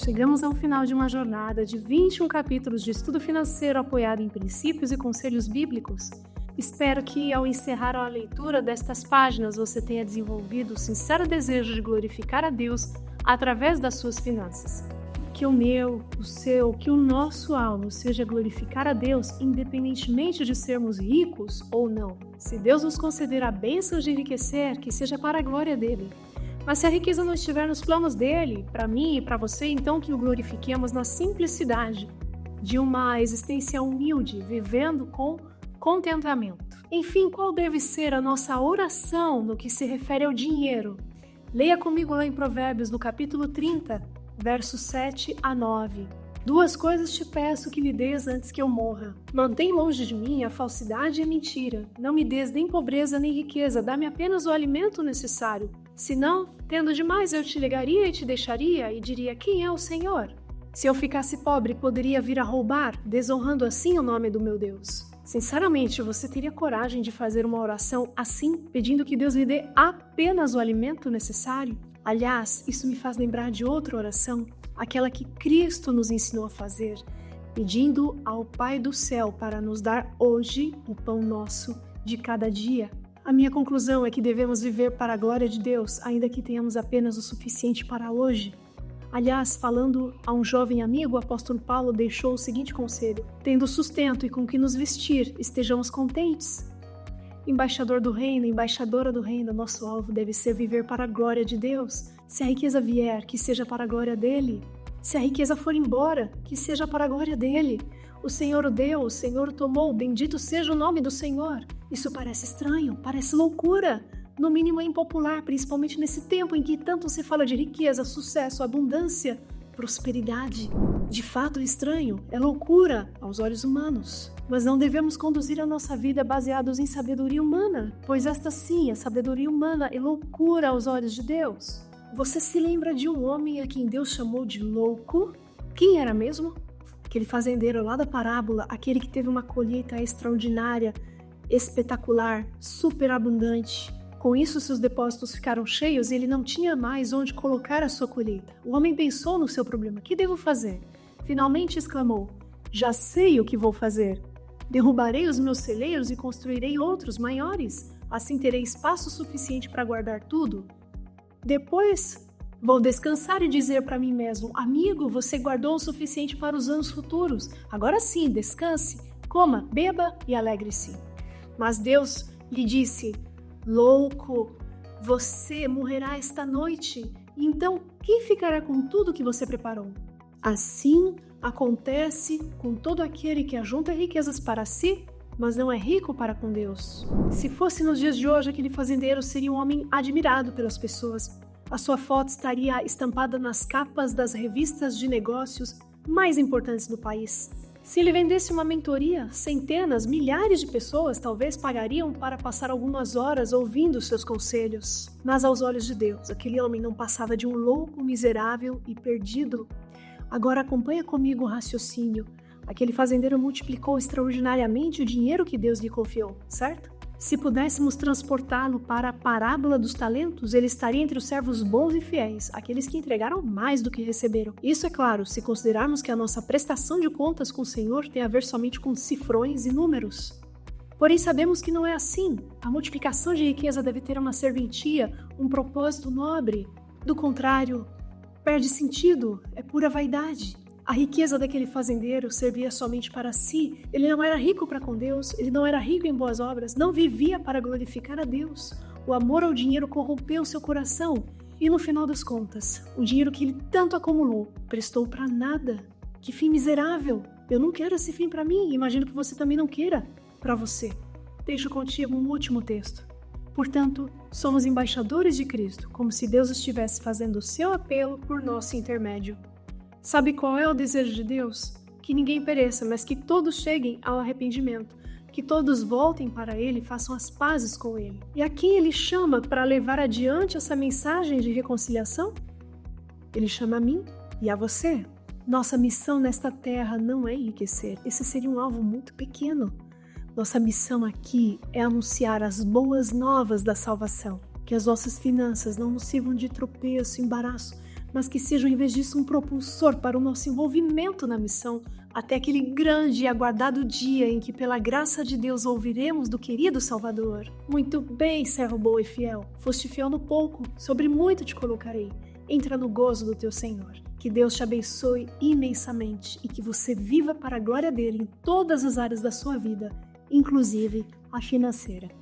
Chegamos ao final de uma jornada de 21 capítulos de estudo financeiro apoiado em princípios e conselhos bíblicos. Espero que, ao encerrar a leitura destas páginas, você tenha desenvolvido o sincero desejo de glorificar a Deus através das suas finanças. Que o meu, o seu, que o nosso alvo seja glorificar a Deus, independentemente de sermos ricos ou não. Se Deus nos conceder a bênção de enriquecer, que seja para a glória dele. Mas se a riqueza não estiver nos planos dele, para mim e para você, então que o glorifiquemos na simplicidade de uma existência humilde, vivendo com contentamento. Enfim, qual deve ser a nossa oração no que se refere ao dinheiro? Leia comigo lá em Provérbios, no capítulo 30, versos 7 a 9. 2 coisas te peço que me des antes que eu morra. Mantém longe de mim a falsidade e a mentira. Não me des nem pobreza nem riqueza, dá-me apenas o alimento necessário. Senão, tendo demais, eu te ligaria e te deixaria e diria: quem é o Senhor? Se eu ficasse pobre, poderia vir a roubar, desonrando assim o nome do meu Deus. Sinceramente, você teria coragem de fazer uma oração assim, pedindo que Deus lhe dê apenas o alimento necessário? Aliás, isso me faz lembrar de outra oração, aquela que Cristo nos ensinou a fazer, pedindo ao Pai do céu para nos dar hoje o pão nosso de cada dia. A minha conclusão é que devemos viver para a glória de Deus, ainda que tenhamos apenas o suficiente para hoje. Aliás, falando a um jovem amigo, o apóstolo Paulo deixou o seguinte conselho: tendo sustento e com que nos vestir, estejamos contentes. Embaixador do reino, embaixadora do reino, nosso alvo deve ser viver para a glória de Deus. Se a riqueza vier, que seja para a glória dele. Se a riqueza for embora, que seja para a glória dele. O Senhor o deu, o Senhor o tomou, bendito seja o nome do Senhor. Isso parece estranho, parece loucura. No mínimo é impopular, principalmente nesse tempo em que tanto se fala de riqueza, sucesso, abundância, prosperidade. De fato é estranho, é loucura aos olhos humanos. Mas não devemos conduzir a nossa vida baseados em sabedoria humana, pois esta sim, a sabedoria humana, é loucura aos olhos de Deus. Você se lembra de um homem a quem Deus chamou de louco? Quem era mesmo? Aquele fazendeiro lá da parábola, aquele que teve uma colheita extraordinária, espetacular, superabundante. Com isso, seus depósitos ficaram cheios e ele não tinha mais onde colocar a sua colheita. O homem pensou no seu problema. O que devo fazer? Finalmente exclamou: já sei o que vou fazer. Derrubarei os meus celeiros e construirei outros maiores. Assim terei espaço suficiente para guardar tudo. Depois, vou descansar e dizer para mim mesmo: amigo, você guardou o suficiente para os anos futuros. Agora sim, descanse, coma, beba e alegre-se. Mas Deus lhe disse: louco, você morrerá esta noite. E então, quem ficará com tudo que você preparou? Assim acontece com todo aquele que ajunta riquezas para si, mas não é rico para com Deus. Se fosse nos dias de hoje, aquele fazendeiro seria um homem admirado pelas pessoas. A sua foto estaria estampada nas capas das revistas de negócios mais importantes do país. Se ele vendesse uma mentoria, centenas, milhares de pessoas talvez pagariam para passar algumas horas ouvindo seus conselhos. Mas aos olhos de Deus, aquele homem não passava de um louco, miserável e perdido. Agora acompanha comigo o raciocínio. Aquele fazendeiro multiplicou extraordinariamente o dinheiro que Deus lhe confiou, certo? Se pudéssemos transportá-lo para a parábola dos talentos, ele estaria entre os servos bons e fiéis, aqueles que entregaram mais do que receberam. Isso é claro, se considerarmos que a nossa prestação de contas com o Senhor tem a ver somente com cifrões e números. Porém, sabemos que não é assim. A multiplicação de riqueza deve ter uma serventia, um propósito nobre. Do contrário, perde sentido, é pura vaidade. A riqueza daquele fazendeiro servia somente para si. Ele não era rico para com Deus, ele não era rico em boas obras, não vivia para glorificar a Deus. O amor ao dinheiro corrompeu seu coração e, no final das contas, o dinheiro que ele tanto acumulou prestou para nada. Que fim miserável! Eu não quero esse fim para mim, imagino que você também não queira para você. Deixo contigo um último texto. Portanto, somos embaixadores de Cristo, como se Deus estivesse fazendo o seu apelo por nosso intermédio. Sabe qual é o desejo de Deus? Que ninguém pereça, mas que todos cheguem ao arrependimento, que todos voltem para Ele e façam as pazes com Ele. E a quem Ele chama para levar adiante essa mensagem de reconciliação? Ele chama a mim e a você. Nossa missão nesta terra não é enriquecer, esse seria um alvo muito pequeno. Nossa missão aqui é anunciar as boas novas da salvação, que as nossas finanças não nos sirvam de tropeço, embaraço, mas que sejam, em vez disso, um propulsor para o nosso envolvimento na missão, até aquele grande e aguardado dia em que, pela graça de Deus, ouviremos do querido Salvador. Muito bem, servo bom e fiel. Foste fiel no pouco, sobre muito te colocarei. Entra no gozo do teu Senhor. Que Deus te abençoe imensamente e que você viva para a glória dele em todas as áreas da sua vida, inclusive a financeira.